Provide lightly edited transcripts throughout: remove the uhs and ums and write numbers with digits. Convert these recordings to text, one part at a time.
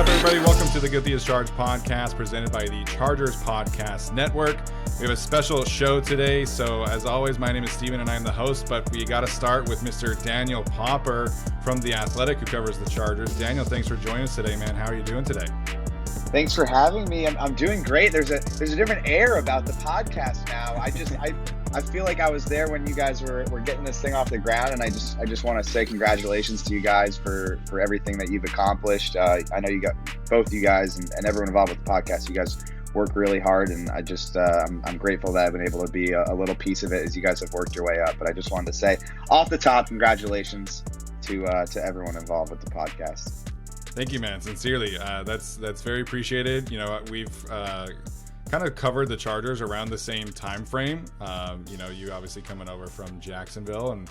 up, everybody? Welcome to the Guilty as Charged podcast presented by the Chargers Podcast Network. We have a special show today. So, as always, my name is Steven and I'm the host, but we got to start with Mr. Daniel Popper from The Athletic, who covers the Chargers. Daniel, thanks for joining us today, man. How are you doing today? Thanks for having me. I'm doing great. There's a different air about the podcast now. I feel like I was there when you guys were getting this thing off the ground, and I just want to say congratulations to you guys for everything that you've accomplished. I know you got both you guys and everyone involved with the podcast. You guys work really hard, and I'm grateful that I've been able to be a little piece of it as you guys have worked your way up. But I just wanted to say off the top, congratulations to everyone involved with the podcast. Thank you, man. Sincerely, that's very appreciated. You know, we've kind of covered the Chargers around the same time frame. You obviously coming over from Jacksonville, and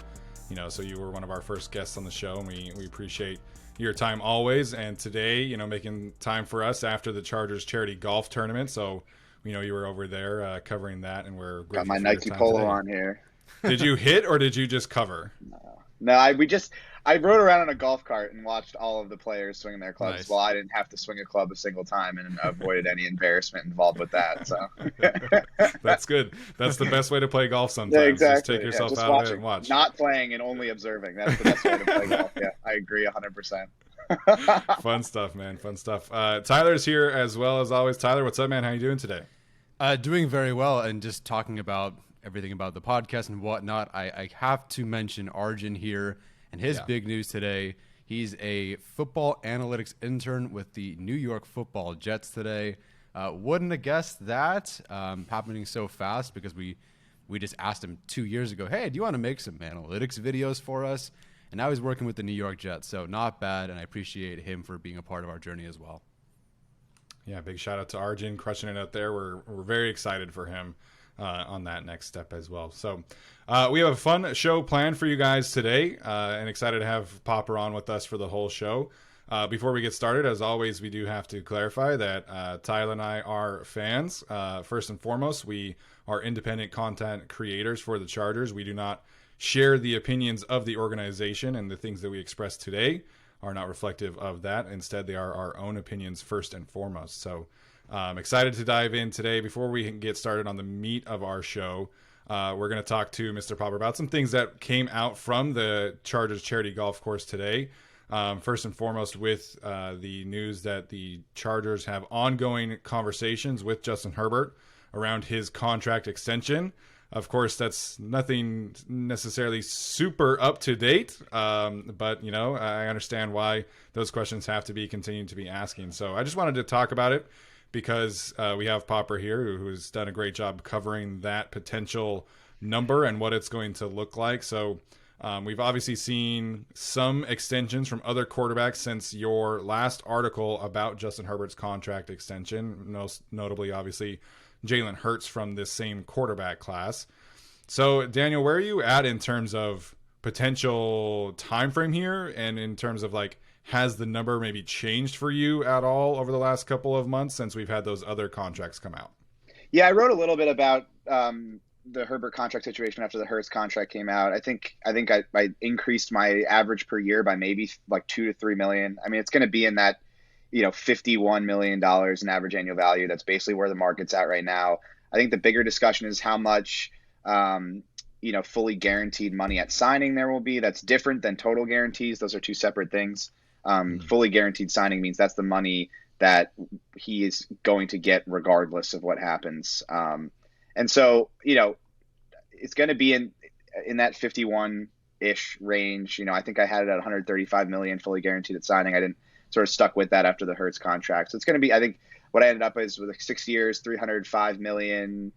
so you were one of our first guests on the show, and we appreciate your time always. And today, making time for us after the Chargers charity golf tournament. So you were over there covering that, and we're got my Nike polo on here. Did you hit or did you just cover? No, I rode around on a golf cart and watched all of the players swinging their clubs. Nice. Well, I didn't have to swing a club a single time and avoided any embarrassment involved with that. So that's good. That's the best way to play golf sometimes. Yeah, exactly. Just take yourself just out watching, of it and watch. Not playing and only observing. That's the best way to play golf. Yeah, I agree 100%. Fun stuff, man. Fun stuff. Tyler's here as well as always. Tyler, what's up, man? How you doing today? Doing very well, and just talking about everything about the podcast and whatnot. I have to mention Arjun here and his big news today. He's a football analytics intern with the New York Football Jets today. Wouldn't have guessed that happening so fast, because we just asked him 2 years ago, hey, do you want to make some analytics videos for us? And now he's working with the New York Jets, so not bad, and I appreciate him for being a part of our journey as well. Yeah, big shout out to Arjun, crushing it out there. We're very excited for him on that next step as well. So we have a fun show planned for you guys today, and excited to have Popper on with us for the whole show. Before we get started, as always, we do have to clarify that Tyler and I are fans. First and foremost, we are independent content creators for the Chargers. We do not share the opinions of the organization, and the things that we express today are not reflective of that. Instead, they are our own opinions first and foremost. So I'm excited to dive in today. Before we get started on the meat of our show, we're going to talk to Mr. Popper about some things that came out from the Chargers charity golf course today. First and foremost, with the news that the Chargers have ongoing conversations with Justin Herbert around his contract extension. Of course, that's nothing necessarily super up to date, but I understand why those questions have to be continued to be asking. So I just wanted to talk about it because we have Popper here, who's done a great job covering that potential number and what it's going to look like. So we've obviously seen some extensions from other quarterbacks since your last article about Justin Herbert's contract extension, most notably, obviously, Jalen Hurts from this same quarterback class. So, Daniel, where are you at in terms of potential time frame here, and in terms of has the number maybe changed for you at all over the last couple of months since we've had those other contracts come out? Yeah, I wrote a little bit about the Herbert contract situation after the Hurts contract came out. I think I increased my average per year by maybe $2 to $3 million. I mean, it's going to be in that $51 million in average annual value. That's basically where the market's at right now. I think the bigger discussion is how much, fully guaranteed money at signing there will be. That's different than total guarantees. Those are two separate things. Fully guaranteed signing means that's the money that he is going to get regardless of what happens. And so, it's going to be in that 51-ish range. I think I had it at $135 million fully guaranteed at signing. I didn't sort of stuck with that after the Hurts contract. So it's going to be, I think what I ended up is with 6 years, $305 million,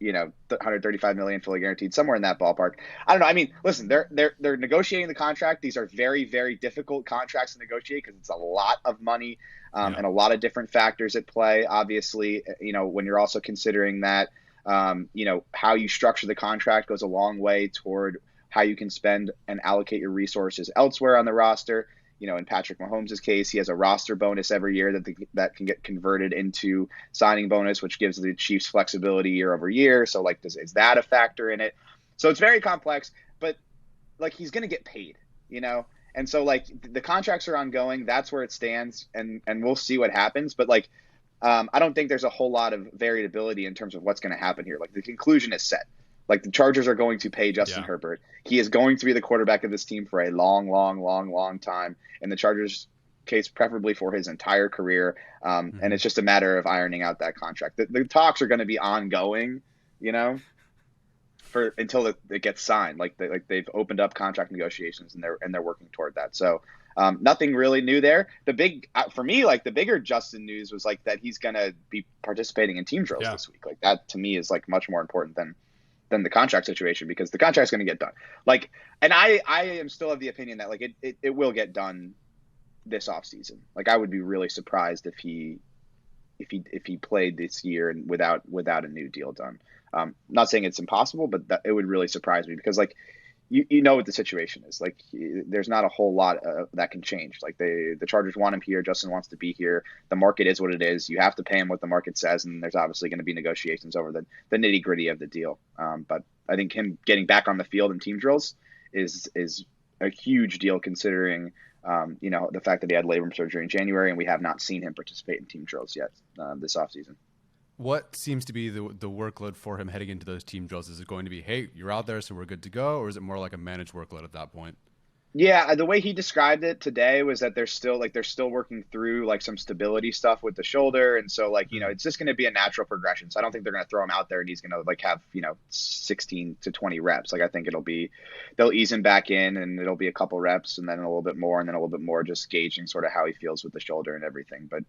$135 million fully guaranteed, somewhere in that ballpark. I don't know. I mean, listen, they're negotiating the contract. These are very, very difficult contracts to negotiate because it's a lot of money and a lot of different factors at play. Obviously, when you're also considering that, how you structure the contract goes a long way toward how you can spend and allocate your resources elsewhere on the roster. In Patrick Mahomes' case, he has a roster bonus every year that can get converted into signing bonus, which gives the Chiefs flexibility year over year. So, is that a factor in it? So it's very complex, but he's going to get paid, And so like the contracts are ongoing. That's where it stands, and we'll see what happens. But like, I don't think there's a whole lot of variability in terms of what's going to happen here. Like the conclusion is set. Like the Chargers are going to pay Justin Herbert. He is going to be the quarterback of this team for a long, long, long, long time. In the Chargers' case, preferably for his entire career. And it's just a matter of ironing out that contract. The talks are going to be ongoing, you know, for until it gets signed. Like they've opened up contract negotiations and they're working toward that. So nothing really new there. The big for me, like the bigger Justin news was like that he's going to be participating in team drills this week. Like that to me is like much more important than the contract situation, because the contract's going to get done. Like, and I am still of the opinion that like it will get done this offseason. Like I would be really surprised if he played this year and without a new deal done. Not saying it's impossible, but it would really surprise me, because like you know what the situation is. Like there's not a whole lot that can change. Like the Chargers want him here. Justin wants to be here. The market is what it is. You have to pay him what the market says, and there's obviously going to be negotiations over the nitty gritty of the deal. But I think him getting back on the field in team drills is a huge deal, considering the fact that he had labrum surgery in January, and we have not seen him participate in team drills yet this offseason. What seems to be the workload for him heading into those team drills? Is it going to be, hey, you're out there, so we're good to go? Or is it more like a managed workload at that point? Yeah, the way he described it today was that they're still working through like some stability stuff with the shoulder, and so like it's just going to be a natural progression. So I don't think they're going to throw him out there and he's going to like have 16 to 20 reps. Like I think they'll ease him back in, and it'll be a couple reps and then a little bit more and then a little bit more, just gauging sort of how he feels with the shoulder and everything. But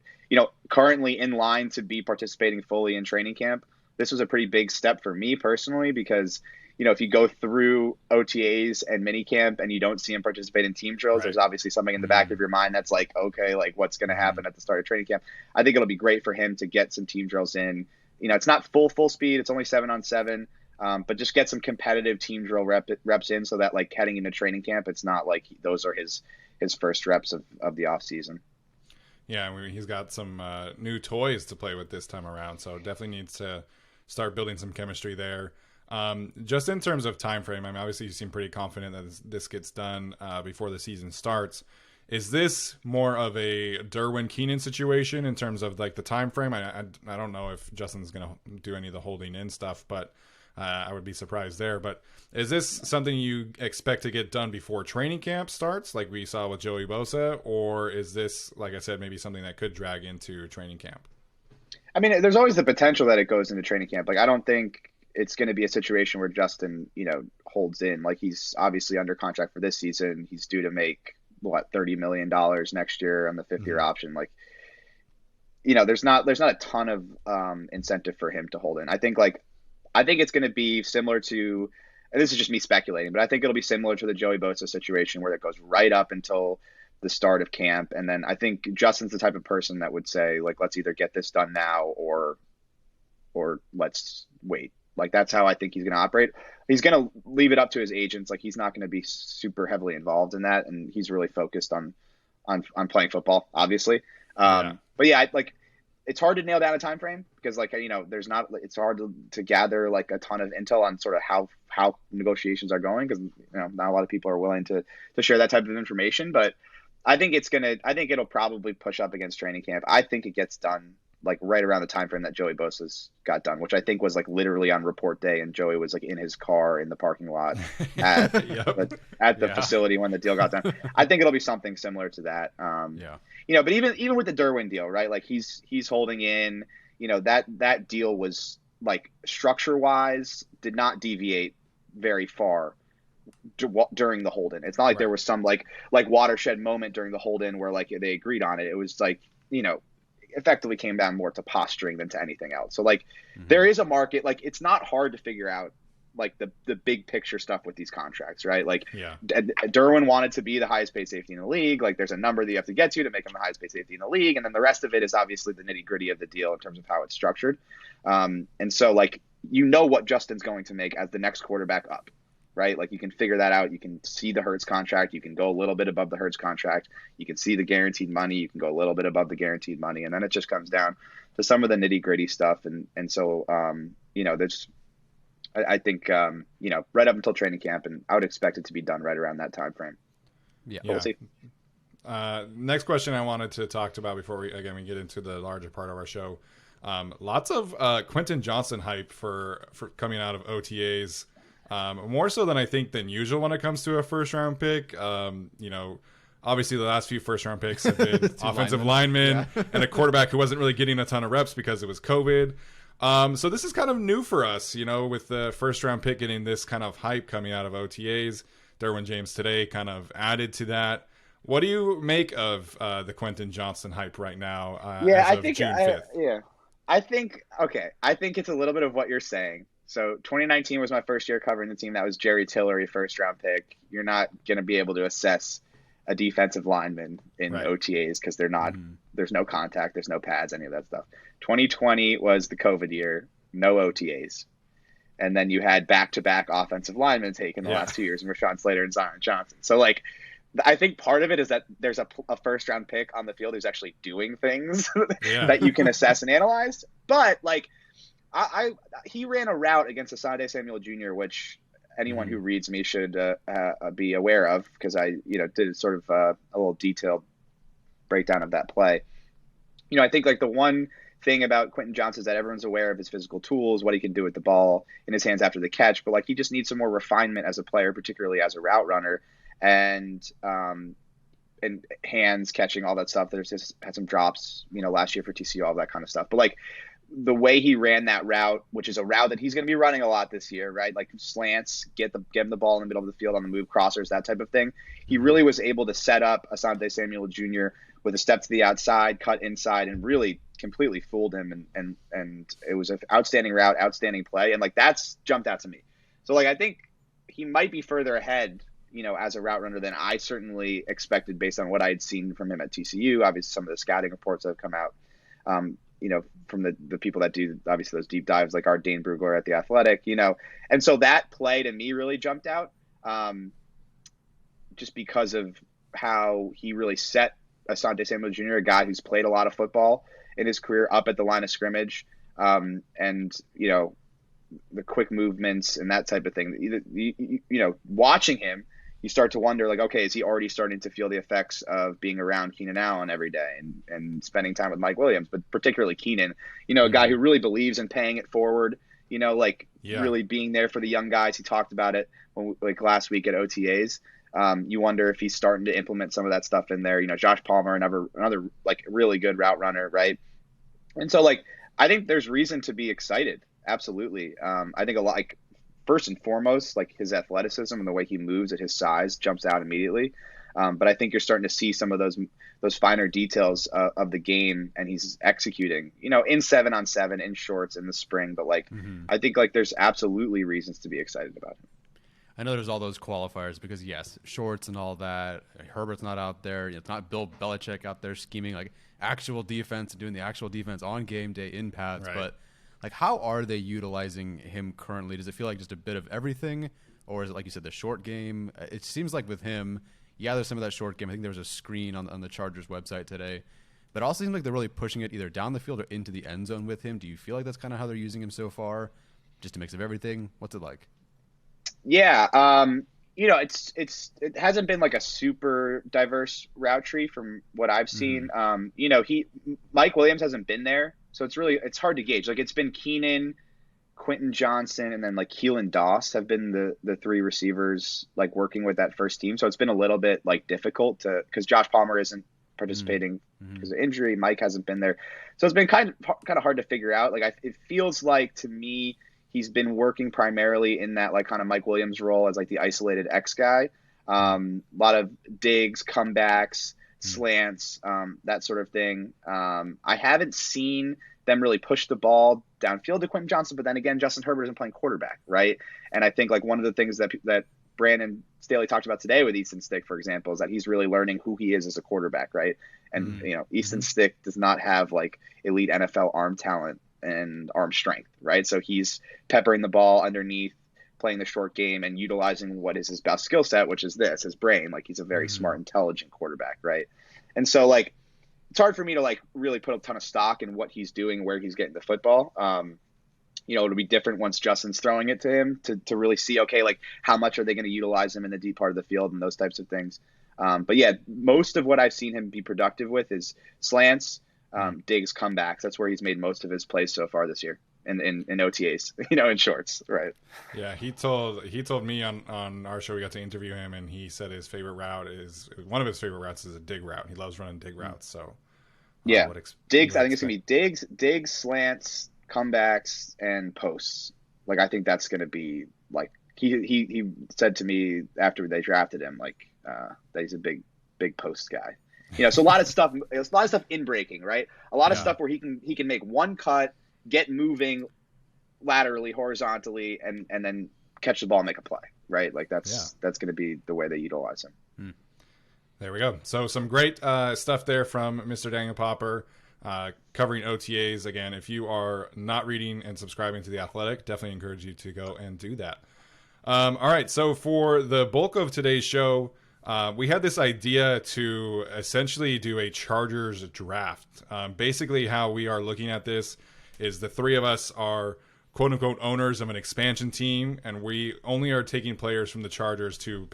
currently in line to be participating fully in training camp. This was a pretty big step for me personally, because if you go through OTAs and minicamp and you don't see him participate in team drills, there's obviously something in the back of your mind that's like, okay, like what's going to happen at the start of training camp? I think it'll be great for him to get some team drills in. It's not full speed. It's only 7-on-7, but just get some competitive team drill reps in, so that like heading into training camp, it's not like those are his first reps of the off season. Yeah, I mean, he's got some new toys to play with this time around, so definitely needs to start building some chemistry there. Just in terms of time frame, I mean, obviously you seem pretty confident that this gets done before the season starts. Is this more of a Derwin Keenan situation in terms of like the time frame? I don't know if Justin's going to do any of the holding in stuff, but I would be surprised there. But is this something you expect to get done before training camp starts, like we saw with Joey Bosa, or is this, like I said, maybe something that could drag into training camp? I mean, there's always the potential that it goes into training camp. Like I don't think it's going to be a situation where Justin, holds in. Like he's obviously under contract for this season. He's due to make $30 million next year on the 5th-year option. Like, there's not a ton of incentive for him to hold in. I think it's going to be similar to, and this is just me speculating, but I think it'll be similar to the Joey Bosa situation, where it goes right up until the start of camp. And then I think Justin's the type of person that would say, like, let's either get this done now or let's wait. Like that's how I think he's going to operate. He's going to leave it up to his agents. Like he's not going to be super heavily involved in that, and he's really focused on playing football, obviously. But yeah, it's hard to nail down a time frame, because it's hard to gather like a ton of intel on sort of how negotiations are going, because not a lot of people are willing to share that type of information. But I think it'll probably push up against training camp. I think it gets done like right around the time frame that Joey Bosa's got done, which I think was like literally on report day, and Joey was like in his car in the parking lot at the facility when the deal got done. I think it'll be something similar to that. But even with the Derwin deal, right? Like he's holding in, that deal was like structure wise did not deviate very far during the hold in. It's not like there was some like watershed moment during the hold in where like they agreed on it. It was like, effectively came down more to posturing than to anything else. So like there is a market. Like it's not hard to figure out like the big picture stuff with these contracts, right? Like Derwin wanted to be the highest paid safety in the league. Like there's a number that you have to get to make him the highest paid safety in the league, and then the rest of it is obviously the nitty gritty of the deal in terms of how it's structured. And so like what Justin's going to make as the next quarterback up, right? Like you can figure that out. You can see the Hurts contract. You can go a little bit above the Hurts contract. You can see the guaranteed money. You can go a little bit above the guaranteed money. And then it just comes down to some of the nitty gritty stuff. And so, there's, I think, right up until training camp, and I would expect it to be done right around that time frame. Yeah. But we'll see. Next question I wanted to talk about before we get into the larger part of our show. Lots of Quentin Johnston hype for coming out of OTAs. More so than I think than usual when it comes to a first round pick. Obviously the last few first round picks have been offensive linemen and a quarterback who wasn't really getting a ton of reps because it was COVID. So this is kind of new for us, with the first round pick getting this kind of hype coming out of OTAs. Derwin James today kind of added to that. What do you make of the Quentin Johnston hype right now? I think June 5th? I think it's a little bit of what you're saying. So 2019 was my first year covering the team. That was Jerry Tillery, first round pick. You're not going to be able to assess a defensive lineman in OTAs because they're not. There's no contact, there's no pads, any of that stuff. 2020 was the COVID year, no OTAs, and then you had back-to-back offensive linemen taken the last 2 years, and Rashawn Slater and Zion Johnson. So I think part of it is that there's a first round pick on the field who's actually doing things that you can assess and analyze. But he ran a route against Asante Samuel Jr., which anyone who reads me should be aware of, because I did sort of a little detailed breakdown of that play. I think the one thing about Quentin Johnston is that everyone's aware of his physical tools, what he can do with the ball in his hands after the catch, but he just needs some more refinement as a player, particularly as a route runner. And hands catching, all that stuff. There's just had some drops, last year for TCU, all that kind of stuff. But the way he ran that route, which is a route that he's going to be running a lot this year, right? Slants, get him the ball in the middle of the field on the move, crossers, that type of thing. He really was able to set up Asante Samuel Jr. with a step to the outside, cut inside, and really completely fooled him. And it was an outstanding route, outstanding play, and that's jumped out to me. So I think he might be further ahead, as a route runner than I certainly expected based on what I had seen from him at TCU. Obviously, some of the scouting reports that have come out, from the people that do obviously those deep dives, like our Dane Brugler at The Athletic, And so that play to me really jumped out, just because of how he really set Asante Samuel Jr., a guy who's played a lot of football in his career, up at the line of scrimmage, and the quick movements and that type of thing. Watching him, you start to wonder, okay, is he already starting to feel the effects of being around Keenan Allen every day and spending time with Mike Williams, but particularly Keenan, a guy who really believes in paying it forward, really being there for the young guys. He talked about it last week at OTAs. You wonder if he's starting to implement some of that stuff in there. Josh Palmer, another really good route runner, right? And so I think there's reason to be excited. Absolutely. I think first and foremost, his athleticism and the way he moves at his size jumps out immediately. But I think you're starting to see some of those finer details of the game, and he's executing, in 7-on-7, in shorts in the spring. But I think there's absolutely reasons to be excited about him. I know there's all those qualifiers because yes, shorts and all that. Herbert's not out there. It's not Bill Belichick out there scheming actual defense and doing the actual defense on game day in pads, but. How are they utilizing him currently? Does it feel like just a bit of everything? Or is it, like you said, the short game? It seems like with him, there's some of that short game. I think there was a screen on the Chargers website today. But it also seems like they're really pushing it either down the field or into the end zone with him. Do you feel like that's kind of how they're using him so far? Just a mix of everything? What's it like? Yeah. It hasn't been a super diverse route tree from what I've seen. Mike Williams hasn't been there. So it's hard to gauge. It's been Keenan, Quentin Johnston, and then Keelan Doss have been the three receivers working with that first team. So it's been a little bit difficult because Josh Palmer isn't participating because of injury. Mike hasn't been there. So it's been kind of hard to figure out. It feels to me he's been working primarily in that kind of Mike Williams role as the isolated X guy. A lot of digs, comebacks, slants, that sort of thing. I haven't seen them really push the ball downfield to Quentin Johnston, but then again, Justin Herbert isn't playing quarterback, right? And I think one of the things that Brandon Staley talked about today with Easton Stick, for example, is that he's really learning who he is as a quarterback, right? And Easton Stick does not have elite NFL arm talent and arm strength, right? So he's peppering the ball underneath, playing the short game, and utilizing what is his best skill set, which is his brain. He's a very smart, intelligent quarterback, right? And so it's hard for me to really put a ton of stock in what he's doing, where he's getting the football. It'll be different once Justin's throwing it to him to really see, okay, how much are they going to utilize him in the deep part of the field and those types of things. But yeah, most of what I've seen him be productive with is slants, digs, comebacks. That's where he's made most of his plays so far this year in OTAs, in shorts, right? Yeah, he told me on our show we got to interview him, and he said his favorite route is one of his favorite routes is a dig route. He loves running dig routes. So yeah, digs. I think it's gonna be digs, slants, comebacks, and posts. Like I think that's gonna be like he said to me after they drafted him that he's a big post guy. So a lot of stuff in breaking, right? A lot of stuff where he can make one cut, get moving laterally, horizontally, and then catch the ball and make a play, right? Like that's going to be the way they utilize him. There we go. So some great stuff there from Mr. Daniel Popper covering OTAs. Again, if you are not reading and subscribing to The Athletic, definitely encourage you to go and do that. All right, so for the bulk of today's show, we had this idea to essentially do a Chargers draft. Basically, how we are looking at this is the three of us are quote-unquote owners of an expansion team, and we only are taking players from the Chargers to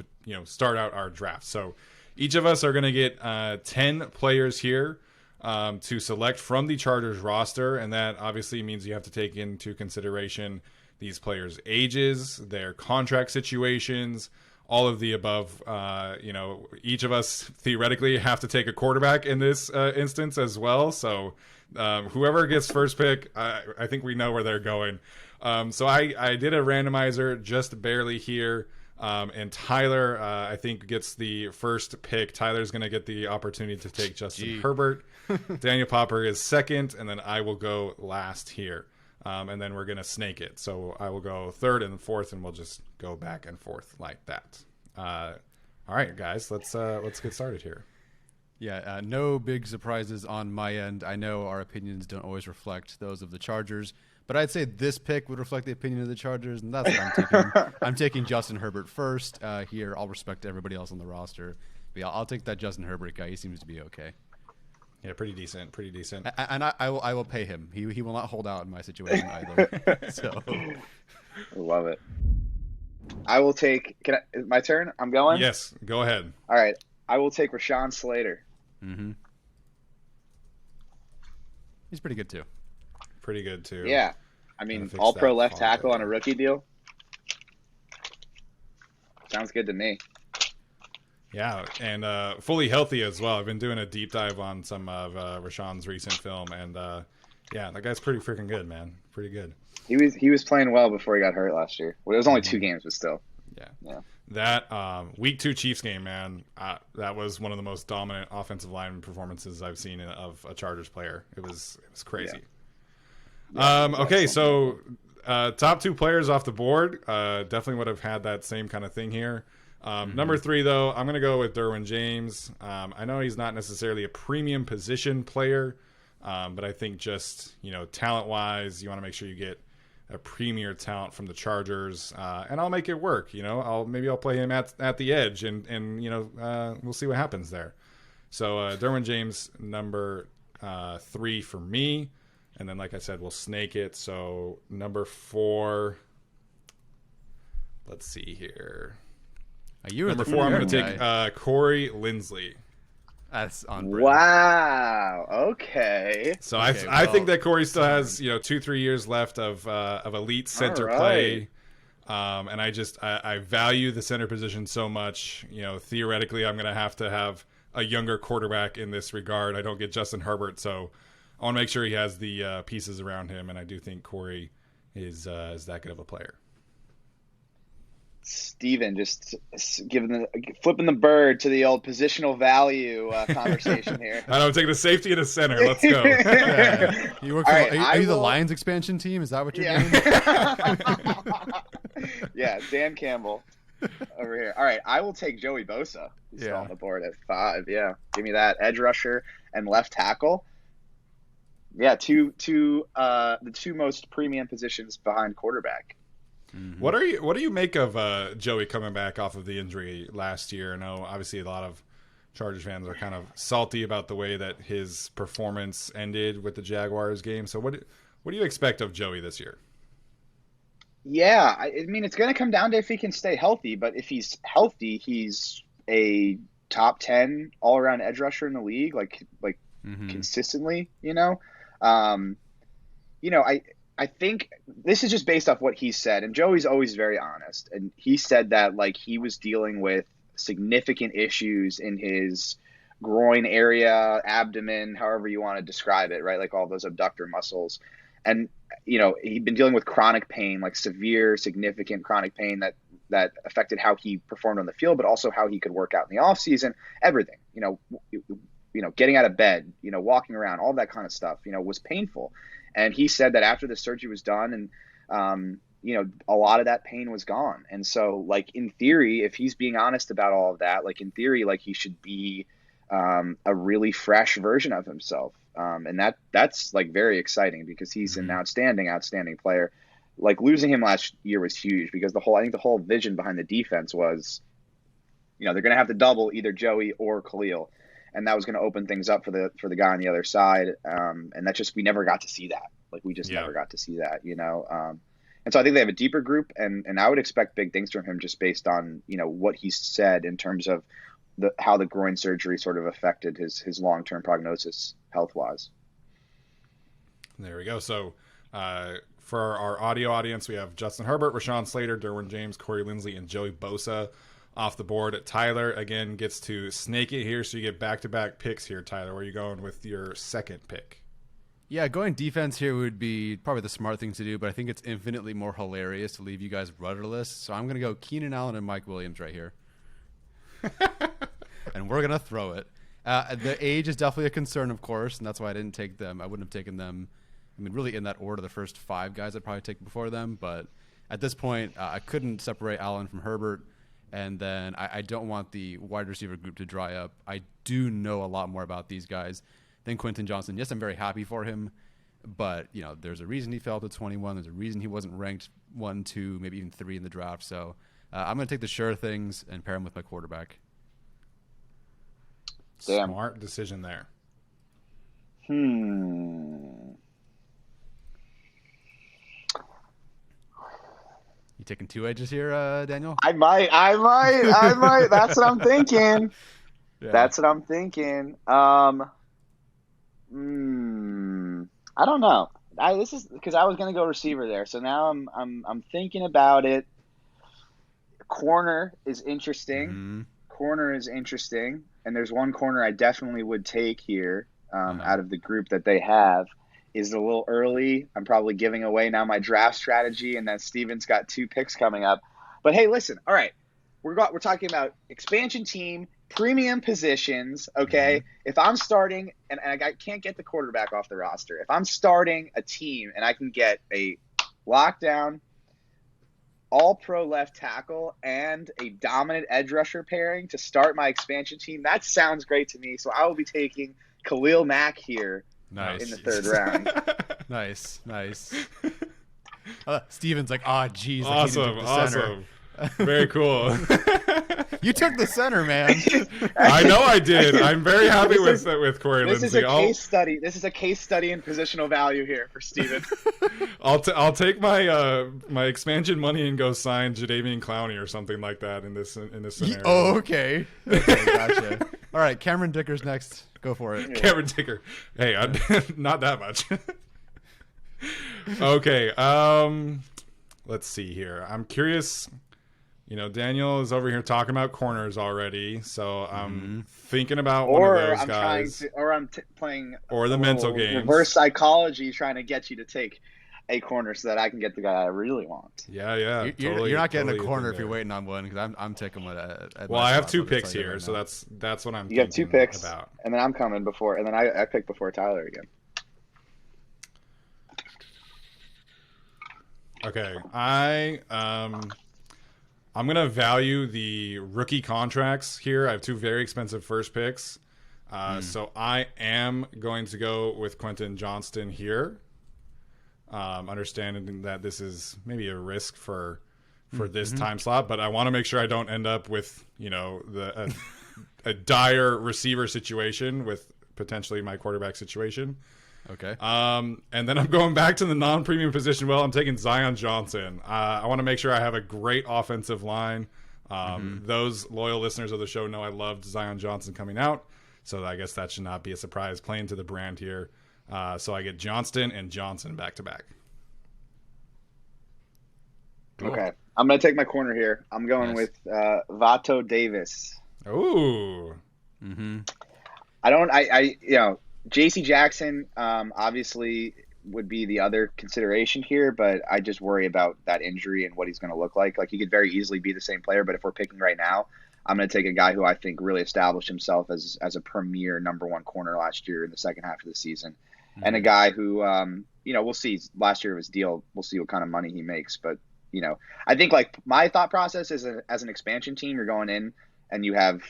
start out our draft. So each of us are going to get 10 players here to select from the Chargers roster, and that obviously means you have to take into consideration these players' ages, their contract situations, all of the above. Each of us theoretically have to take a quarterback in this instance as well. So whoever gets first pick, I think we know where they're going. So I did a randomizer just barely here. And Tyler, I think, gets the first pick. Tyler's going to get the opportunity to take Justin Herbert. Daniel Popper is second, and then I will go last here. And then we're going to snake it. So I will go third and fourth, and we'll just go back and forth like that. All right, guys, let's get started here. Yeah, no big surprises on my end. I know our opinions don't always reflect those of the Chargers, but I'd say this pick would reflect the opinion of the Chargers, and that's what I'm taking. I'm taking Justin Herbert first here. I'll respect everybody else on the roster. But yeah, I'll take that Justin Herbert guy. He seems to be okay. Yeah, pretty decent. And I will pay him. He will not hold out in my situation either. So, love it. I will take. My turn? I'm going? Yes, go ahead. All right. I will take Rashawn Slater. Mm-hmm. He's pretty good too. Yeah. I mean, all-pro left tackle on a rookie deal. Sounds good to me. Yeah, and fully healthy as well. I've been doing a deep dive on some of Rashawn's recent film, and yeah, that guy's pretty freaking good, man. Pretty good. He was playing well before he got hurt last year. Well, it was only 2 games, but still. Yeah. That week 2 Chiefs game, man, that was one of the most dominant offensive line performances I've seen of a Chargers player. It was crazy. Okay, so top 2 players off the board. Definitely would have had that same kind of thing here. Number 3, though, I'm going to go with Derwin James. I know he's not necessarily a premium position player, but I think just, talent-wise, you want to make sure you get a premier talent from the Chargers, and I'll make it work. I'll play him at the edge, and we'll see what happens there. So Derwin James, number 3 for me, and then like I said, we'll snake it. So number 4, let's see here. Number 4, I'm going to take Corey Linsley. That's on brand. Wow. Okay. So I think that Corey still has 2-3 years left of elite center play, and I value the center position so much. Theoretically, I'm going to have a younger quarterback in this regard. I don't get Justin Herbert, so I want to make sure he has the pieces around him, and I do think Corey is that good of a player. Steven, just flipping the bird to the old positional value conversation here. I know, I'm taking a safety and a center. Let's go. Yeah. You work are you the Lions expansion team? Is that what you're doing? Yeah, Dan Campbell over here. All right, I will take Joey Bosa. He's still on the board at 5. Yeah, give me that edge rusher and left tackle. Yeah, the 2 most premium positions behind quarterback. Mm-hmm. What do you make of Joey coming back off of the injury last year? I know obviously a lot of Chargers fans are kind of salty about the way that his performance ended with the Jaguars game. So what do you expect of Joey this year? Yeah, I mean, it's going to come down to if he can stay healthy. But if he's healthy, he's a top 10 all around edge rusher in the league, like consistently, I think this is just based off what he said, and Joey's always very honest. And he said that like he was dealing with significant issues in his groin area, abdomen, however you want to describe it, right? Like all those abductor muscles. And, he'd been dealing with chronic pain, like severe, significant chronic pain that affected how he performed on the field, but also how he could work out in the off season, everything, getting out of bed, walking around, all that kind of stuff, was painful. And he said that after the surgery was done and, a lot of that pain was gone. And so like, in theory, if he's being honest about all of that, like in theory, like he should be a really fresh version of himself. And that's like very exciting because he's an outstanding player. Like losing him last year was huge because I think the whole vision behind the defense was, they're going to have to double either Joey or Khalil. And that was going to open things up for the guy on the other side. And we never got to see that. Like we just never got to see that, And so I think they have a deeper group and I would expect big things from him just based on, what he said in terms of how the groin surgery sort of affected his long-term prognosis health-wise. There we go. So for our audio audience, we have Justin Herbert, Rashawn Slater, Derwin James, Corey Linsley, and Joey Bosa off the board. Tyler, again, gets to snake it here, so you get back-to-back picks here, Tyler. Where are you going with your second pick? Yeah, going defense here would be probably the smart thing to do, but I think it's infinitely more hilarious to leave you guys rudderless. So I'm going to go Keenan Allen and Mike Williams right here. And we're going to throw it. The age is definitely a concern, of course, and that's why I didn't take them. I wouldn't have taken them, really in that order, the first 5 guys I'd probably take before them. But at this point, I couldn't separate Allen from Herbert. And then I don't want the wide receiver group to dry up. I do know a lot more about these guys than Quentin Johnston. Yes, I'm very happy for him, but there's a reason he fell to 21. There's a reason he wasn't ranked 1, 2, maybe even 3 in the draft. So I'm going to take the sure things and pair him with my quarterback. Damn. Smart decision there. You taking 2 edges here, Daniel? I might. That's what I'm thinking. Yeah. That's what I'm thinking. I don't know. This is because I was going to go receiver there. So now I'm thinking about it. Corner is interesting. And there's one corner I definitely would take here out of the group that they have. Is a little early. I'm probably giving away now my draft strategy, and then Steven's got 2 picks coming up. But hey, listen. All right, we're talking about expansion team, premium positions. Okay, if I'm starting and I can't get the quarterback off the roster, if I'm starting a team and I can get a lockdown, all-pro left tackle and a dominant edge rusher pairing to start my expansion team, that sounds great to me. So I will be taking Khalil Mack here. Nice. In the 3rd round. Nice. Steven's like, geez. Awesome. Very cool. You took the center, man. I know I did. I'm very happy with Corey Lindsey. This is a case study. This is a case study in positional value here for Steven. I'll take my my expansion money and go sign Jadeveon Clowney or something like that in this scenario. Oh, okay. Gotcha. All right, Cameron Dicker's next. Go for it. Cameron Dicker. Hey, not that much. Okay. Let's see here. I'm curious. Daniel is over here talking about corners already, so I'm thinking about one of those guys. I'm playing or the mental game. Reverse psychology, trying to get you to take a corner so that I can get the guy I really want. Yeah. You're not getting a corner if you're waiting on one because I'm taking one. Well, I have 2 picks here, so that's what I'm. You have 2 picks about, and then I'm coming before, and then I pick before Tyler again. Okay, I'm gonna value the rookie contracts here. I have 2 very expensive first picks, so I am going to go with Quentin Johnston here. Understanding that this is maybe a risk for this time slot, but I want to make sure I don't end up with a dire receiver situation with potentially my quarterback situation. Okay. And then I'm going back to the non-premium position. Well, I'm taking Zion Johnson. I want to make sure I have a great offensive line Those loyal listeners of the show know I loved Zion Johnson coming out, so I guess that should not be a surprise playing to the brand here. So I get Johnston and Johnson back to back. Cool. Okay, I'm going to take my corner here. I'm going with Vato Davis. Ooh. J.C. Jackson obviously would be the other consideration here, but I just worry about that injury and what he's going to look like. Like, he could very easily be the same player, but if we're picking right now, I'm going to take a guy who I think really established himself as a premier number one corner last year in the second half of the season. And a guy who, we'll see. Last year of his deal, we'll see what kind of money he makes. But, I think, like, my thought process is as an expansion team, you're going in and you have,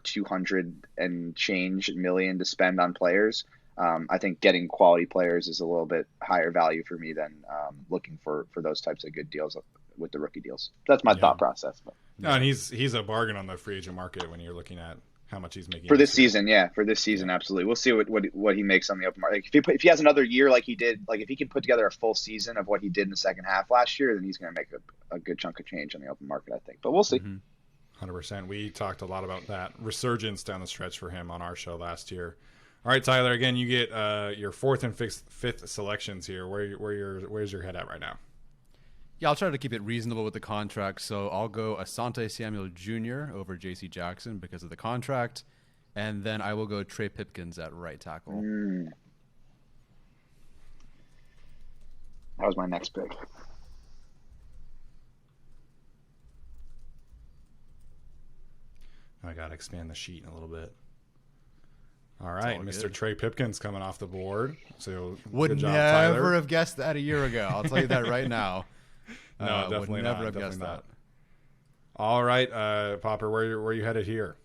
200 and change million to spend on players. I think getting quality players is a little bit higher value for me than looking for those types of good deals with the rookie deals. That's my thought process. But. No, and he's a bargain on the free agent market when you're looking at how much he's making for this season. Yeah, for this season, absolutely. We'll see what he makes on the open market. Like, if he has another year like he did, like if he can put together a full season of what he did in the second half last year, then he's going to make a good chunk of change on the open market, I think. But we'll see. 100%. We talked a lot about that resurgence down the stretch for him on our show last year. All right, Tyler. Again, you get your fourth and fifth selections here. Where's your head at right now? Yeah, I'll try to keep it reasonable with the contract. So I'll go Asante Samuel Jr. over J.C. Jackson because of the contract. And then I will go Trey Pipkins at right tackle. That was my next pick. I got to expand the sheet a little bit. All right, Mr. Good. Trey Pipkins coming off the board. So would good job, never Tyler. have guessed that a year ago. I'll tell you that right now. No, definitely would never have guessed that. All right, Popper, where you headed here?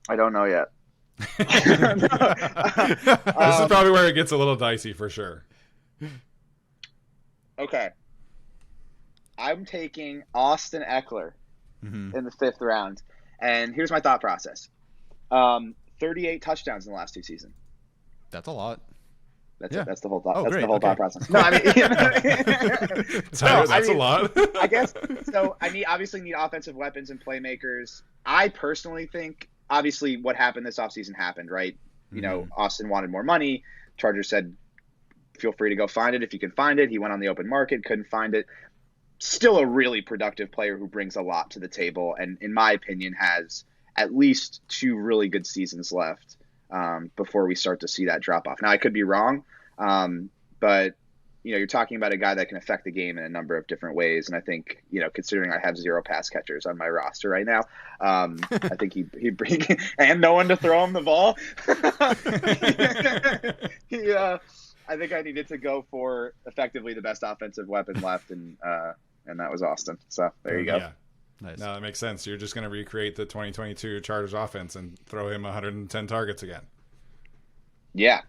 I don't know yet. This is probably where it gets a little dicey for sure. Okay. I'm taking Austin Ekeler in the 5th round. And here's my thought process. 38 touchdowns in the last 2 seasons. That's a lot. That's the whole thought. Oh, that's great. The whole thought process. No, I mean, that's a lot. I guess so. Obviously need offensive weapons and playmakers. I personally think, obviously, what happened this offseason happened, right? Austin wanted more money. Chargers said, feel free to go find it if you can find it. He went on the open market, couldn't find it. Still a really productive player who brings a lot to the table, and in my opinion, has at least 2 really good seasons left before we start to see that drop off. Now, I could be wrong, but you're talking about a guy that can affect the game in a number of different ways. And I think, considering I have 0 pass catchers on my roster right now, I think he bring and no one to throw him the ball. I think I needed to go for effectively the best offensive weapon left, and that was Austin. So there you go. Yeah. Nice. No, that makes sense. You're just going to recreate the 2022 Chargers offense and throw him 110 targets again. Yeah.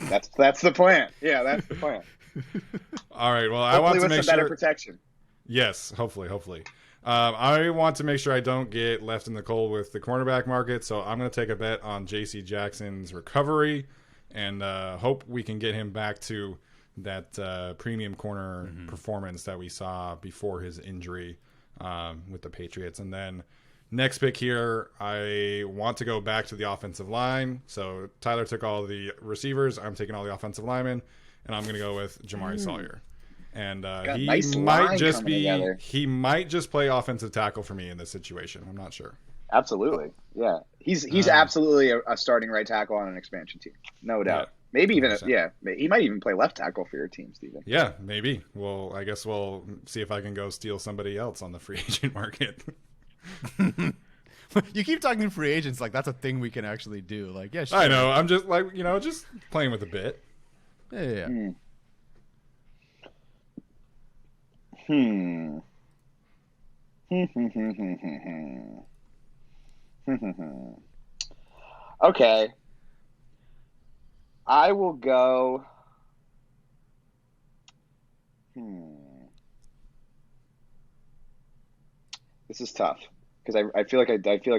That's the plan. Yeah, that's the plan. All right. Well, hopefully I want to make sure better protection. Yes, hopefully. I want to make sure I don't get left in the cold with the cornerback market, so I'm going to take a bet on J.C. Jackson's recovery and hope we can get him back to that premium corner performance that we saw before his injury with the Patriots. And then next pick here, I want to go back to the offensive line. So Tyler took all the receivers. I'm taking all the offensive linemen, and I'm going to go with Jamari Sawyer. And he might just play offensive tackle for me in this situation. I'm not sure. Absolutely. Yeah. He's absolutely a starting right tackle on an expansion team. No doubt. Yeah, maybe even he might even play left tackle for your team, Steven. Yeah, maybe. Well, I guess we'll see if I can go steal somebody else on the free agent market. You keep talking free agents like that's a thing we can actually do. Like, yeah, sure. I know. I'm just like, just playing with a bit. Yeah. Okay. I will go. This is tough because I feel like I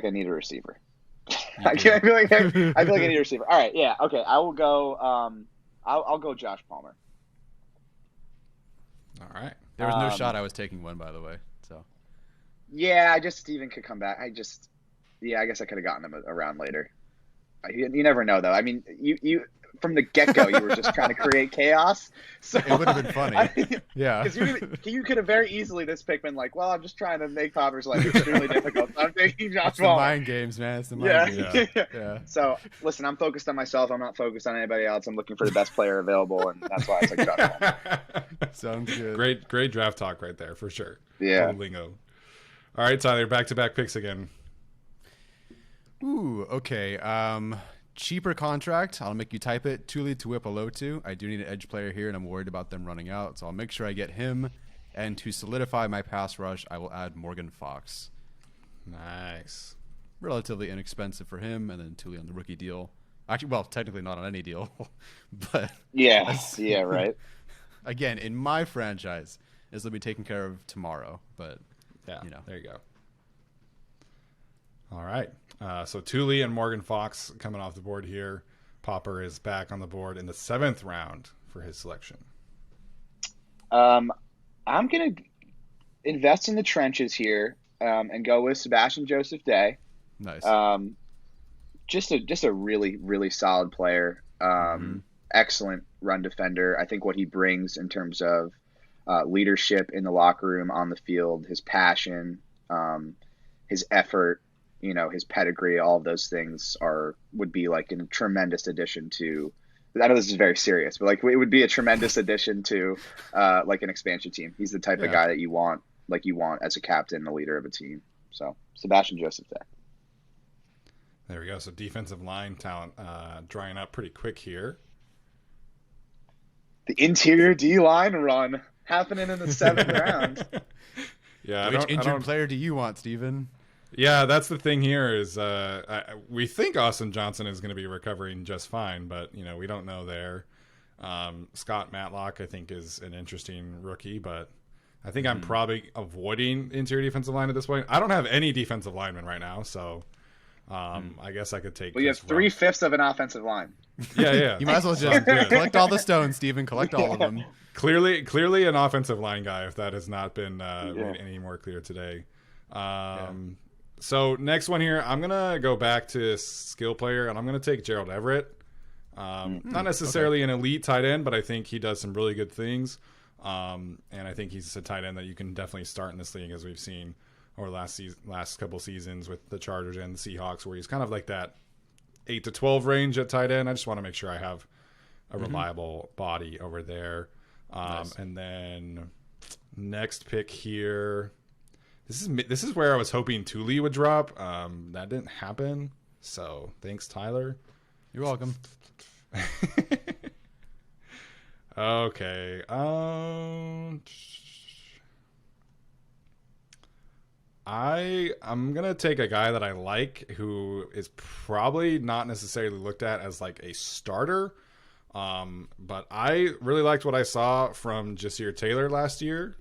need a receiver. I feel like I need a receiver. All right, yeah, okay. I will go. I'll go Josh Palmer. All right. There was no shot I was taking one, by the way. Yeah, I just Steven could come back. Yeah, I guess I could have gotten him around later. You never know, though. I mean, you from the get-go, you were just trying to create chaos. So It would have been funny. Yeah. Because you could have very easily this pick been like, well, I'm just trying to make Popper's life extremely difficult. So I'm taking Josh It's the Waller. mind games, man. It's the mind games. Yeah. So listen, I'm focused on myself. I'm not focused on anybody else. I'm looking for the best player available, and that's why I took Josh Waller. Sounds good. Great draft talk right there for sure. Yeah. Old lingo. All right, Tyler, back-to-back picks again. Ooh, okay. Cheaper contract. I'll make you type it. Tuli Tuipulotu. I do need an edge player here, and I'm worried about them running out, so I'll make sure I get him. And to solidify my pass rush, I will add Morgan Fox. Nice. Relatively inexpensive for him, and then Tuli on the rookie deal. Actually, well, technically not on any deal, but Yeah, right. again, in my franchise, this will be taken care of tomorrow. But Yeah, you know, there you go. All right. So Thule and Morgan Fox coming off the board here. Popper is back on the board in the 7th round for his selection. I'm going to invest in the trenches here and go with Sebastian Joseph Day. nice. Just a really, really solid player. Excellent run defender. I think what he brings in terms of leadership in the locker room, on the field, his passion, his effort, his pedigree, all of those things would be like a tremendous addition to. I know this is very serious, but like it would be a tremendous addition to like an expansion team. He's the type of guy that you want as a captain, a leader of a team. So Sebastian Joseph there. There we go. So defensive line talent drying up pretty quick here. The interior D-line run happening in the 7th round. Yeah. Which injured player do you want, Steven? Yeah, that's the thing here is we think Austin Johnson is going to be recovering just fine, but, we don't know there. Scott Matlock, I think, is an interesting rookie, but I think I'm probably avoiding interior defensive line at this point. I don't have any defensive linemen right now, so I guess I could take. Well, you have 3/5 of an offensive line. Yeah. You might as well just collect all the stones, Steven. Collect all of them. Clearly an offensive line guy, if that has not been made any more clear today. So next one here, I'm going to go back to skill player, and I'm going to take Gerald Everett. Not necessarily an elite tight end, but I think he does some really good things. And I think he's a tight end that you can definitely start in this league, as we've seen over the last couple seasons with the Chargers and the Seahawks, where he's kind of like that 8 to 12 range at tight end. I just want to make sure I have a reliable body over there. Nice. And then next pick here. This is where I was hoping Thule would drop. That didn't happen. So thanks, Tyler. You're welcome. Okay. I'm gonna take a guy that I like, who is probably not necessarily looked at as like a starter. But I really liked what I saw from Jasir Taylor last year.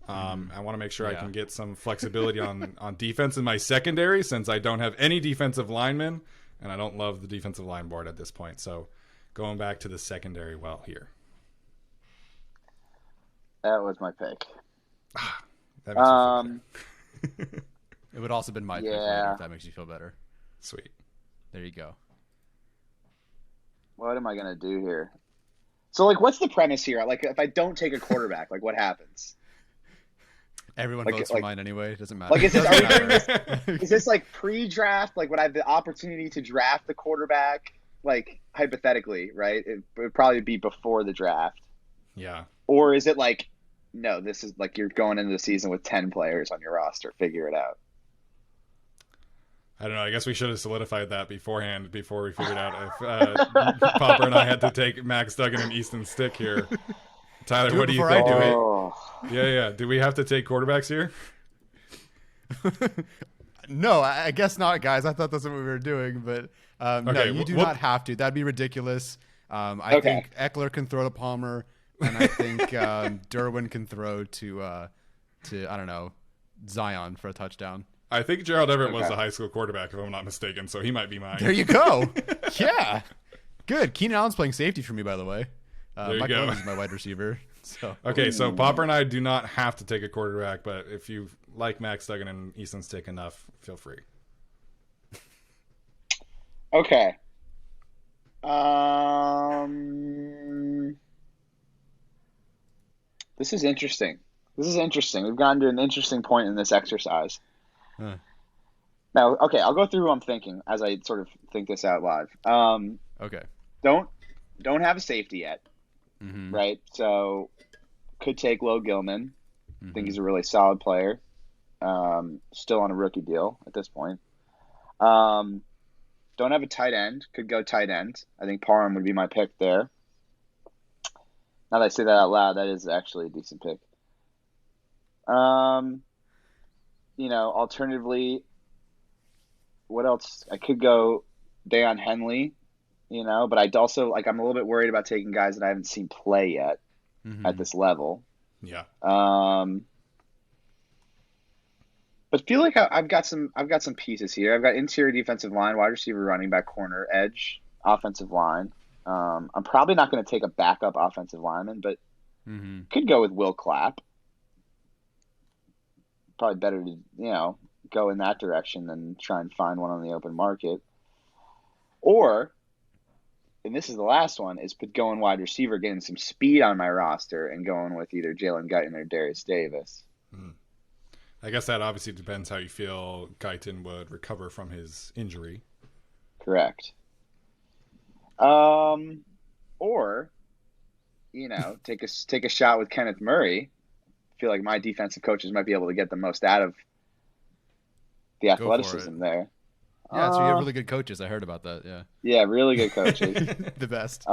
I want to make sure I can get some flexibility on defense in my secondary, since I don't have any defensive linemen, and I don't love the defensive line board at this point. So going back to the secondary well here. That was my pick. That makes me feel better. It would also have been my pick later, if that makes you feel better. Sweet. There you go. What am I going to do here? So, like, what's the premise here? Like, if I don't take a quarterback, like, what happens? Everyone votes for mine anyway. It doesn't matter. Like, is this like pre-draft? Like, would I have the opportunity to draft the quarterback? Like, hypothetically, right? It would probably be before the draft. Yeah. Or is it like, no, this is like you're going into the season with 10 players on your roster. Figure it out. I don't know. I guess we should have solidified that beforehand before we figured out if Popper and I had to take Max Duggan and Easton Stick here. Tyler, what do you think? Yeah. Do we have to take quarterbacks here? No, I guess not, guys. I thought that's what we were doing, but no, you do not have to. That'd be ridiculous. I think Ekeler can throw to Palmer, and I think Derwin can throw to I don't know, Zion for a touchdown. I think Gerald Everett was a high school quarterback, if I'm not mistaken, so he might be mine. There you go. Yeah. Good. Keenan Allen's playing safety for me, by the way. There you Mike go. Williams is my wide receiver. So Okay, so Popper and I do not have to take a quarterback, but if you like Max Duggan and Easton's take enough, feel free. Okay. This is interesting. We've gotten to an interesting point in this exercise. Huh. Now, okay, I'll go through who I'm thinking as I sort of think this out live. Okay. Don't have a safety yet, Mm-hmm. right? So could take Low Gilman. Mm-hmm. Think he's a really solid player. Still on a rookie deal at this point. Don't have a tight end. Could go tight end. I think Parham would be my pick there. Now that I say that out loud, that is actually a decent pick. Alternatively, what else? I could go Deion Henley, but I'd also I'm a little bit worried about taking guys that I haven't seen play yet at this level. Yeah. But feel like I've got some pieces here. I've got interior defensive line, wide receiver, running back, corner, edge, offensive line. I'm probably not going to take a backup offensive lineman, but could go with Will Clapp. Probably better to go in that direction than try and find one on the open market. Or, and this is the last one, is going wide receiver, getting some speed on my roster, and going with either Jalen Guyton or Darius Davis. I guess that obviously depends how you feel Guyton would recover from his injury. Correct. Or, take a shot with Kenneth Murray. I feel like my defensive coaches might be able to get the most out of the athleticism there. Yeah, so you have really good coaches. I heard about that. Yeah. Yeah, really good coaches. The best.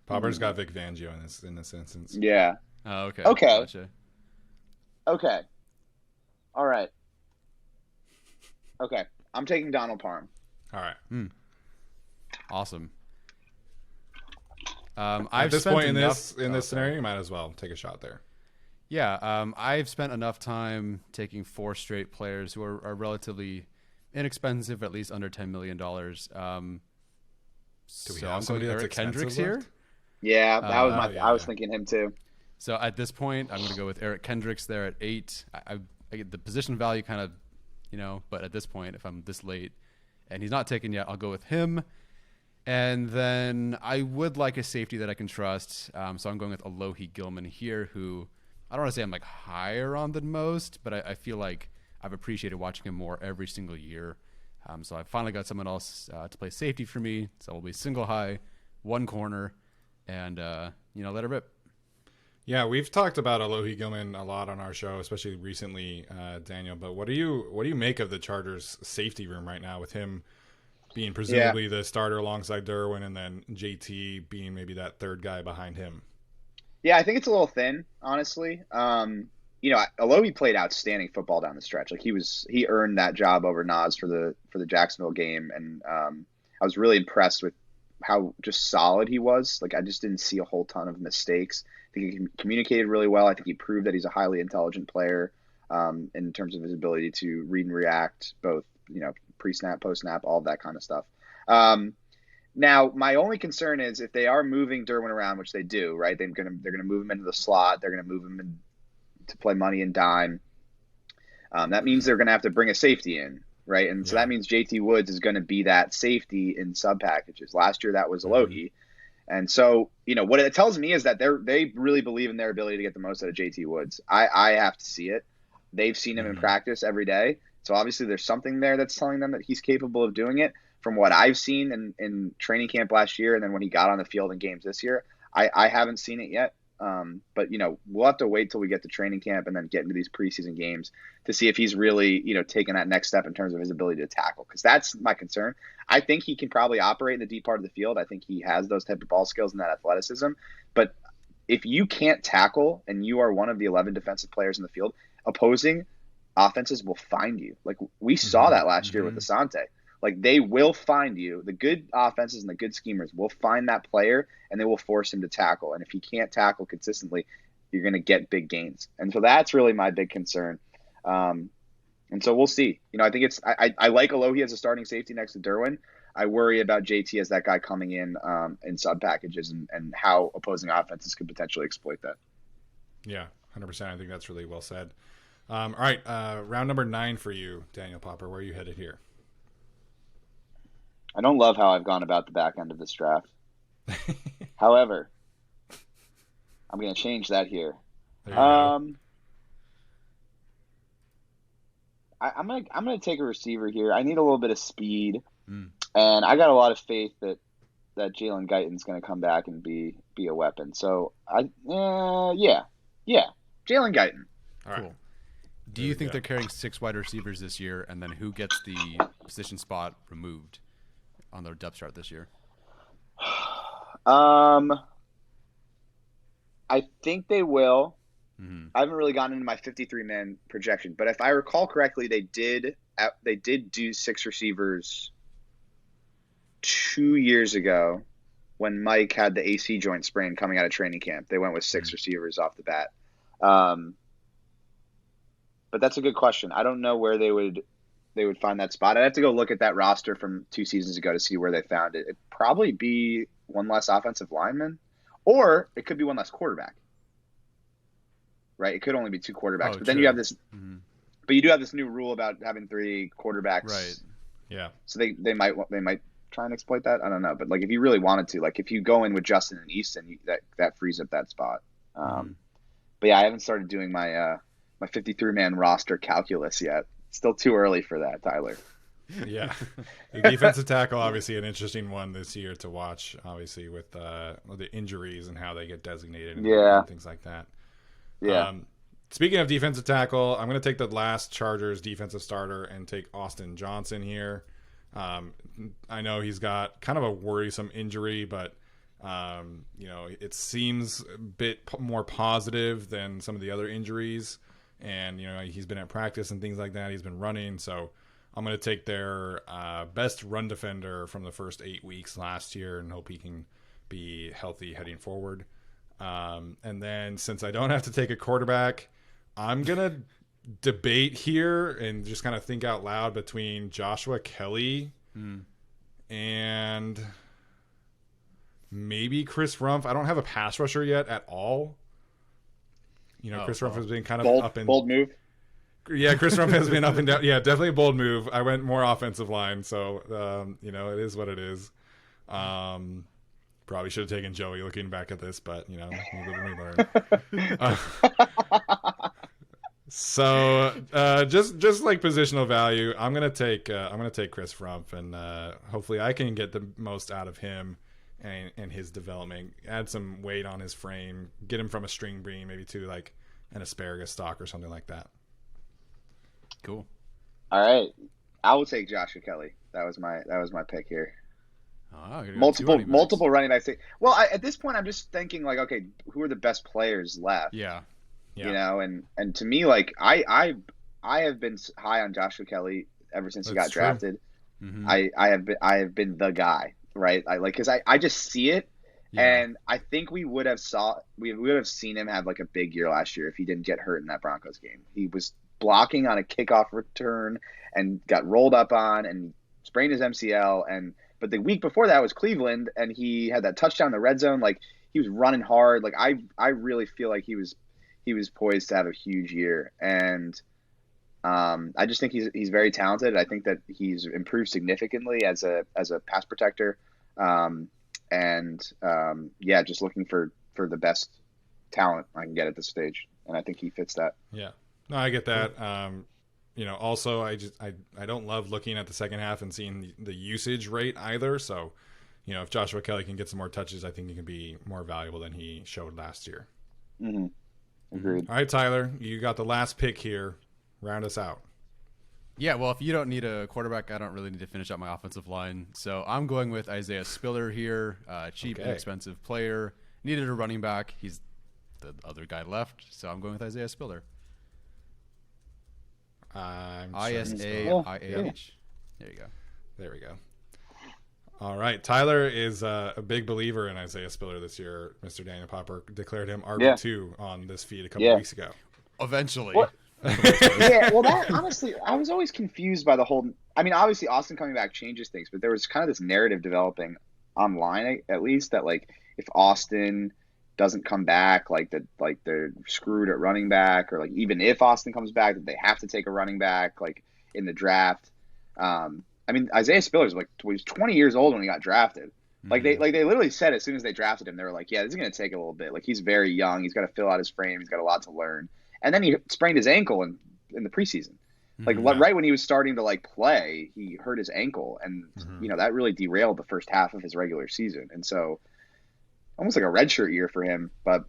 Popper's got Vic Fangio in this instance. Yeah. Oh, okay. Okay. Gotcha. Okay. All right. Okay. I'm taking Donald Parham. All right. Awesome. At this point in this scenario, you might as well take a shot there. Yeah, I've spent enough time taking 4 straight players who are relatively inexpensive, at least under $10 million. Do we have somebody that's Eric Kendricks expensive here? Yeah, that was I was yeah. thinking him too. So at this point, I'm going to go with Eric Kendricks there at 8. I get the position value kind of, but at this point, if I'm this late and he's not taken yet, I'll go with him. And then I would like a safety that I can trust. So I'm going with Alohi Gilman here, who I don't want to say I'm higher on than most, but I feel like I've appreciated watching him more every single year. So I finally got someone else to play safety for me. So we'll be single high, 1 corner, and let it rip. Yeah, we've talked about Alohi Gilman a lot on our show, especially recently, Daniel. But what do you make of the Chargers' safety room right now, with him being presumably the starter alongside Derwin, and then JT being maybe that third guy behind him? Yeah, I think it's a little thin, honestly. Alohi played outstanding football down the stretch. He earned that job over Nas for the Jacksonville game, and I was really impressed with how just solid he was. I just didn't see a whole ton of mistakes. I think he communicated really well. I think he proved that he's a highly intelligent player in terms of his ability to read and react, both pre-snap, post-snap, all of that kind of stuff. Now, my only concern is if they are moving Derwin around, which they do, right? They're gonna move him into the slot. They're gonna move him in to play money and dime. That means they're gonna have to bring a safety in, right? And so that means JT Woods is gonna be that safety in sub packages. Last year that was Alohi. And so, what it tells me is that they really believe in their ability to get the most out of JT Woods. I have to see it. They've seen him in practice every day. So obviously there's something there that's telling them that he's capable of doing it. From what I've seen in training camp last year, and then when he got on the field in games this year, I haven't seen it yet. But we'll have to wait till we get to training camp and then get into these preseason games to see if he's really, taking that next step in terms of his ability to tackle. Because that's my concern. I think he can probably operate in the deep part of the field. I think he has those type of ball skills and that athleticism. But if you can't tackle and you are one of the 11 defensive players in the field, opposing offenses will find you. We saw that last year with Asante. They will find you. The good offenses and the good schemers will find that player, and they will force him to tackle. And if he can't tackle consistently, you're going to get big gains. And so that's really my big concern. And so we'll see. I think I like Alohi as a starting safety next to Derwin. I worry about JT as that guy coming in sub packages and how opposing offenses could potentially exploit that. Yeah, 100%. I think that's really well said. All right, round number 9 for you, Daniel Popper. Where are you headed here? I don't love how I've gone about the back end of this draft. However, I'm going to change that here. There you go. I'm gonna take a receiver here. I need a little bit of speed, and I got a lot of faith that Jalen Guyton's going to come back and be a weapon. So Jalen Guyton. All right. Cool. Do you think they're carrying 6 wide receivers this year, and then who gets the position spot removed on their depth chart this year? I think they will. I haven't really gotten into my 53-man projection, but if I recall correctly, they did do 6 receivers 2 years ago when Mike had the AC joint sprain coming out of training camp. They went with 6 receivers off the bat. But that's a good question. I don't know where they would find that spot. I'd have to go look at that roster from 2 seasons ago to see where they found it. It'd probably be one less offensive lineman, or it could be one less quarterback. Right? It could only be 2 quarterbacks. But then you have this but you do have this new rule about having 3 quarterbacks. Right. Yeah. So they might try and exploit that. I don't know. But like if you really wanted to, like if you go in with Justin and Easton, that frees up that spot. But yeah, I haven't started doing my 53-man roster calculus yet. Still too early for that, Tyler. Yeah. The defensive tackle, obviously an interesting one this year to watch, obviously with the injuries and how they get designated and things like that. Yeah. Speaking of defensive tackle, I'm going to take the last Chargers defensive starter and take Austin Johnson here. I know he's got kind of a worrisome injury, but it seems a bit more positive than some of the other injuries. And, he's been at practice and things like that. He's been running. So I'm going to take their best run defender from the first 8 weeks last year and hope he can be healthy heading forward. And then since I don't have to take a quarterback, I'm going to debate here and just kind of think out loud between Joshua Kelly and maybe Chris Rumph. I don't have a pass rusher yet at all. Chris Rumph has been kind of up and bold move. Yeah, Chris Rumph has been up and down. Yeah, definitely a bold move. I went more offensive line, so it is what it is. Probably should have taken Joey looking back at this, but we live and we learn. So just like positional value, I'm gonna take Chris Rumph, and hopefully I can get the most out of him and his development. Add some weight on his frame, get him from a string bean maybe to like an asparagus stalk or something like that. Cool. All right, I will take Joshua Kelly. That was my pick here. Multiple running backs. Well, at this point, I'm just thinking like, okay, who are the best players left? Yeah. And to me, like I have been high on Joshua Kelly ever since he got drafted. Mm-hmm. I have been the guy, right? Because I just see it, and I think we would have seen him have like a big year last year if he didn't get hurt in that Broncos game. He was blocking on a kickoff return and got rolled up on and sprained his MCL, but the week before that was Cleveland, and he had that touchdown in the red zone. Like he was running hard. Like I really feel like he was poised to have a huge year, and I just think he's very talented. I think that he's improved significantly as a pass protector, just looking for the best talent I can get at this stage, and I think he fits that. Yeah, no, I get that. Also I don't love looking at the second half and seeing the usage rate either. So, if Joshua Kelly can get some more touches, I think he can be more valuable than he showed last year. Mm-hmm. Agreed. All right, Tyler, you got the last pick here. Round us out. Yeah, well, if you don't need a quarterback, I don't really need to finish up my offensive line. So I'm going with Isaiah Spiller here. Cheap, inexpensive player. Needed a running back. He's the other guy left, so I'm going with Isaiah Spiller. ISAIAH. There you go. There we go. All right. Tyler is a big believer in Isaiah Spiller this year. Mr. Daniel Popper declared him RB2 on this feed a couple weeks ago. Eventually. Well, that honestly, I was always confused by the whole I mean, obviously Austin coming back changes things, but there was kind of this narrative developing online, at least, that like if Austin doesn't come back, like they're screwed at running back, or like even if Austin comes back, that they have to take a running back like in the draft. I mean, Isaiah Spiller's like he was 20 years old when he got drafted. Like they literally said as soon as they drafted him, they were like, yeah, this is gonna take a little bit. Like he's very young, he's got to fill out his frame, he's got a lot to learn. And then he sprained his ankle in the preseason. Like right when he was starting to like play, he hurt his ankle, and you know that really derailed the first half of his regular season. And so, almost like a redshirt year for him. But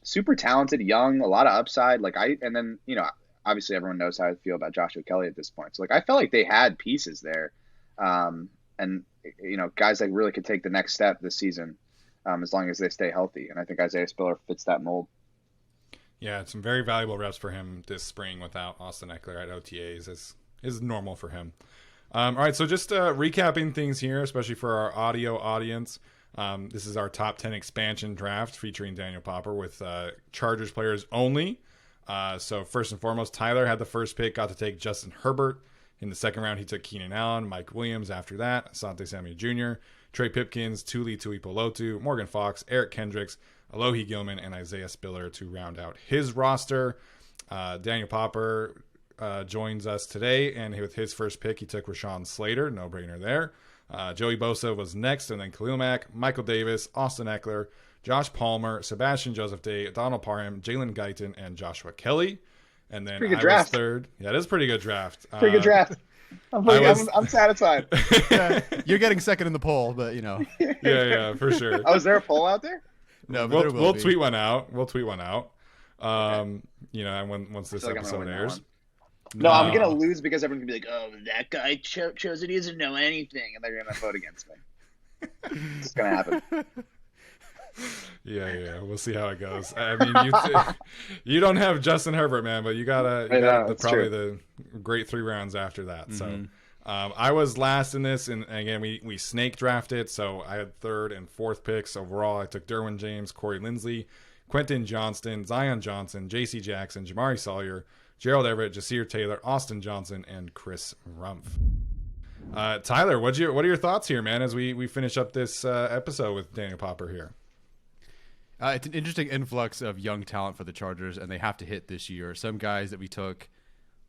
super talented, young, a lot of upside. And then you know, obviously everyone knows how I feel about Joshua Kelly at this point. So like I felt like they had pieces there, and you know, guys that really could take the next step this season, as long as they stay healthy. And I think Isaiah Spiller fits that mold. Yeah, some very valuable reps for him this spring without Austin Ekeler at OTAs is normal for him. All right, so just recapping things here, especially for our audio audience. This is our top 10 expansion draft featuring Daniel Popper with Chargers players only. So first and foremost, Tyler had the first pick, got to take Justin Herbert. In the second round, he took Keenan Allen, Mike Williams after that, Asante Samuel Jr., Trey Pipkins, Tuli Tuipulotu, Morgan Fox, Eric Kendricks, Alohi Gilman, and Isaiah Spiller to round out his roster. Daniel Popper joins us today, and with his first pick, he took Rashawn Slater, no-brainer there. Joey Bosa was next, and then Khalil Mack, Michael Davis, Austin Ekeler, Josh Palmer, Sebastian Joseph Day, Donald Parham, Jalen Guyton, and Joshua Kelly. And then I was third. Yeah, it is a pretty good draft. Pretty good draft. I'm satisfied. Yeah, you're getting second in the poll, but you know. Yeah, for sure. Oh, is there a poll out there? No, but we'll tweet one out. Okay. You know, once this episode airs. No, I'm gonna lose because everyone's gonna be like, "Oh, that guy chose it. He doesn't know anything," and they're gonna vote against me. It's gonna happen. Yeah, we'll see how it goes. I mean, you don't have Justin Herbert, man, but you got probably the great 3 rounds after that. So I was last in this, and again, we snake drafted, so I had 3rd and 4th picks overall. I took Derwin James, Corey Linsley, Quentin Johnston, Zion Johnson, J.C. Jackson, Jamari Sawyer, Gerald Everett, Jasir Taylor, Austin Johnson, and Chris Rumpf. Tyler, what are your thoughts here, man, as we finish up this episode with Daniel Popper here? It's an interesting influx of young talent for the Chargers, and they have to hit this year. Some guys that we took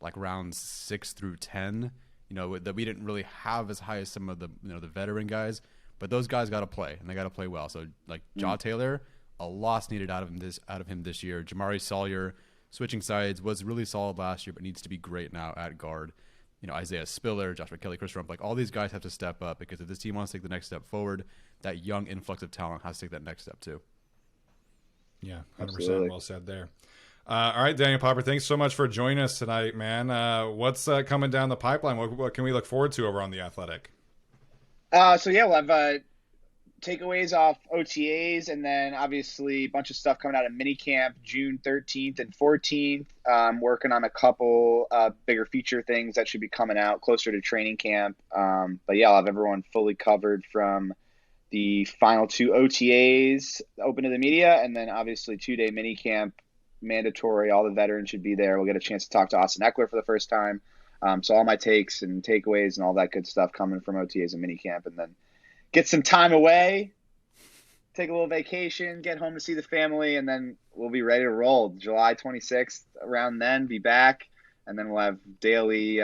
like rounds 6 through 10, you know, that we didn't really have as high as some of the the veteran guys, but those guys got to play, and they got to play well. So like Jaw Taylor, a loss needed out of him this year. Jamari Sawyer, switching sides, was really solid last year, but needs to be great now at guard. You know, Isaiah Spiller, Joshua Kelly, Chris Rumpf, like all these guys have to step up, because if this team wants to take the next step forward, that young influx of talent has to take that next step too. Yeah, 100%. Absolutely. Well said there. All right, Daniel Popper, thanks so much for joining us tonight, man. What's coming down the pipeline? What can we look forward to over on The Athletic? So yeah, we'll have takeaways off OTAs, and then obviously a bunch of stuff coming out of minicamp June 13th and 14th. Working on a couple bigger feature things that should be coming out closer to training camp. But yeah, I'll have everyone fully covered from the final 2 OTAs open to the media, and then obviously 2-day minicamp mandatory. All the veterans should be there. We'll get a chance to talk to Austin Ekeler for the first time. So all my takes and takeaways and all that good stuff coming from OTAs and minicamp, and then get some time away, take a little vacation, get home to see the family, and then we'll be ready to roll. July 26th, around then, be back, and then we'll have daily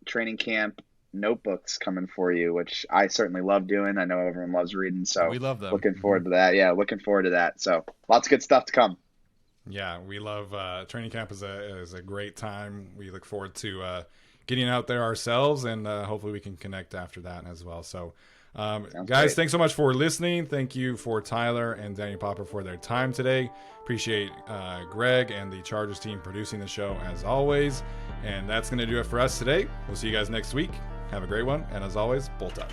training camp notebooks coming for you, which I certainly love doing. I know everyone loves reading, so we love them. Looking forward to that. Yeah, looking forward to that. So lots of good stuff to come. Yeah, we love training camp is a great time. We look forward to getting out there ourselves, and hopefully we can connect after that as well. So guys, great. Thanks so much for listening. Thank you for Tyler and Daniel Popper for their time today. Appreciate Greg and the Chargers team producing the show as always. And that's going to do it for us today. We'll see you guys next week. Have a great one. And as always, bolt up.